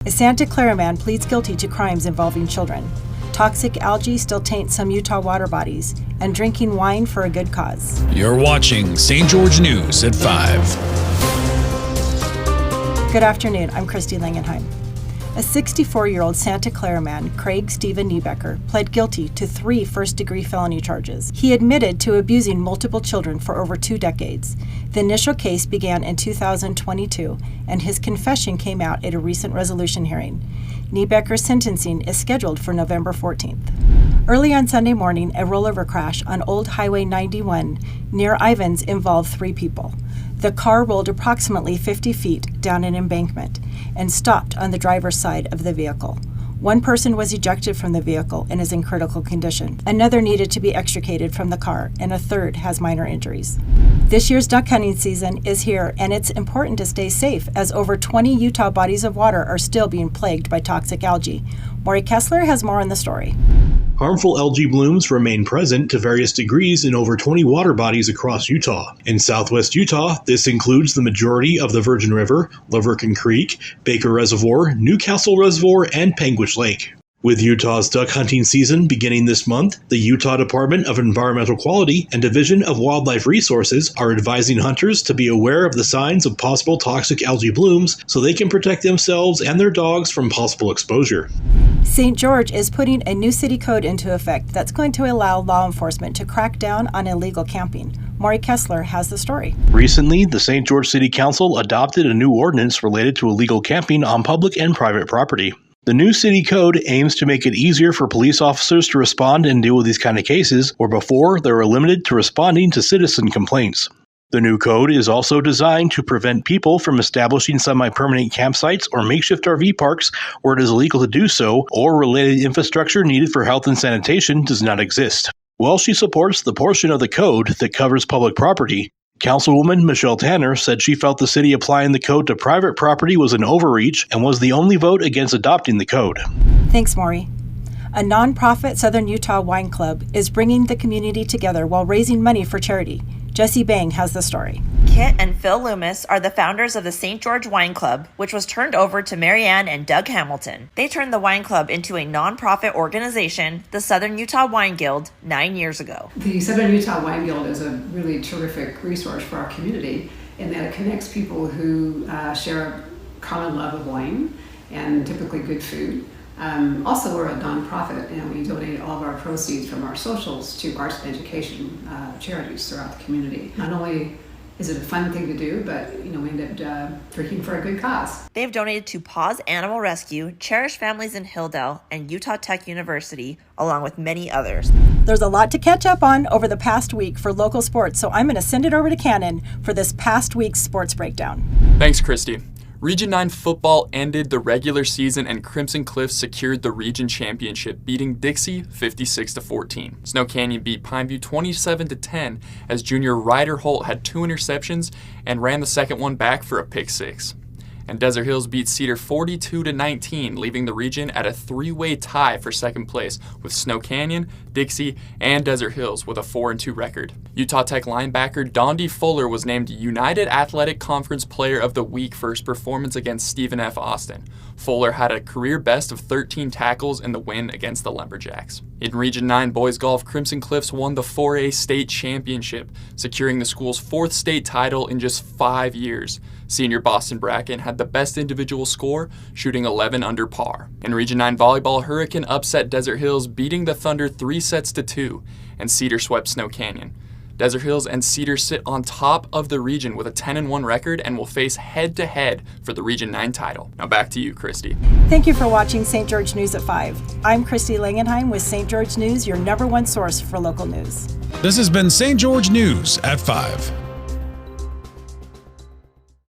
A Santa Clara man pleads guilty to crimes involving children. Toxic algae still taints some Utah water bodies, and drinking wine for a good cause. You're watching St. George News at 5. Good afternoon, I'm Christy Langenheim. A 64-year-old Santa Clara man, Craig Stephen Niebecker, pled guilty to 3 first-degree felony charges. He admitted to abusing multiple children for over 2 decades. The initial case began in 2022, and his confession came out at a recent resolution hearing. Niebecker's sentencing is scheduled for November 14th. Early on Sunday morning, a rollover crash on Old Highway 91 near Ivins involved 3 people. The car rolled approximately 50 feet down an embankment and stopped on the driver's side of the vehicle. 1 person was ejected from the vehicle and is in critical condition. Another needed to be extricated from the car, and a 3rd has minor injuries. This year's duck hunting season is here, and it's important to stay safe as over 20 Utah bodies of water are still being plagued by toxic algae. Maury Kessler has more on the story. Harmful algae blooms remain present to various degrees in over 20 water bodies across Utah. In southwest Utah, this includes the majority of the Virgin River, Laverton Creek, Baker Reservoir, Newcastle Reservoir, and Panguitch Lake. With Utah's duck hunting season beginning this month, the Utah Department of Environmental Quality and Division of Wildlife Resources are advising hunters to be aware of the signs of possible toxic algae blooms so they can protect themselves and their dogs from possible exposure. St. George is putting a new city code into effect that's going to allow law enforcement to crack down on illegal camping. Maury Kessler has the story. Recently, the St. George City Council adopted a new ordinance related to illegal camping on public and private property. The new city code aims to make it easier for police officers to respond and deal with these kind of cases, where before they were limited to responding to citizen complaints. The new code is also designed to prevent people from establishing semi-permanent campsites or makeshift RV parks where it is illegal to do so, or related infrastructure needed for health and sanitation does not exist. While she supports the portion of the code that covers public property, Councilwoman Michelle Tanner said she felt the city applying the code to private property was an overreach and was the only vote against adopting the code. Thanks, Maury. A nonprofit Southern Utah wine club is bringing the community together while raising money for charity. Jesse Bang has the story. Kit and Phil Loomis are the founders of the St. George Wine Club, which was turned over to Marianne and Doug Hamilton. They turned the wine club into a nonprofit organization, the Southern Utah Wine Guild, 9 years ago. The Southern Utah Wine Guild is a really terrific resource for our community in that it connects people who share a common love of wine and typically good food. Also, we're a nonprofit, and we donate all of our proceeds from our socials to arts and education charities throughout the community. Not only is it a fun thing to do, but we end up drinking for a good cause. They've donated to Paws Animal Rescue, Cherish Families in Hilldale, and Utah Tech University, along with many others. There's a lot to catch up on over the past week for local sports, so I'm going to send it over to Cannon for this past week's sports breakdown. Thanks, Christy. Region 9 football ended the regular season and Crimson Cliffs secured the region championship, beating Dixie 56-14. Snow Canyon beat Pineview 27-10 as junior Ryder Holt had 2 interceptions and ran the second one back for a pick 6. And Desert Hills beat Cedar 42-19, leaving the region at a 3-way tie for second place with Snow Canyon, Dixie, and Desert Hills with a 4-2 record. Utah Tech linebacker Dondi Fuller was named United Athletic Conference Player of the Week for his performance against Stephen F. Austin. Fuller had a career best of 13 tackles in the win against the Lumberjacks. In Region 9 boys golf, Crimson Cliffs won the 4A state championship, securing the school's 4th state title in just 5 years. Senior Boston Bracken had the best individual score, shooting 11 under par. In Region 9 volleyball, Hurricane upset Desert Hills, beating the Thunder 3-2, and Cedar swept Snow Canyon. Desert Hills and Cedar sit on top of the region with a 10-1 record and will face head-to-head for the Region 9 title. Now back to you, Christy. Thank you for watching St. George News at 5. I'm Christy Langenheim with St. George News, your #1 source for local news. This has been St. George News at 5.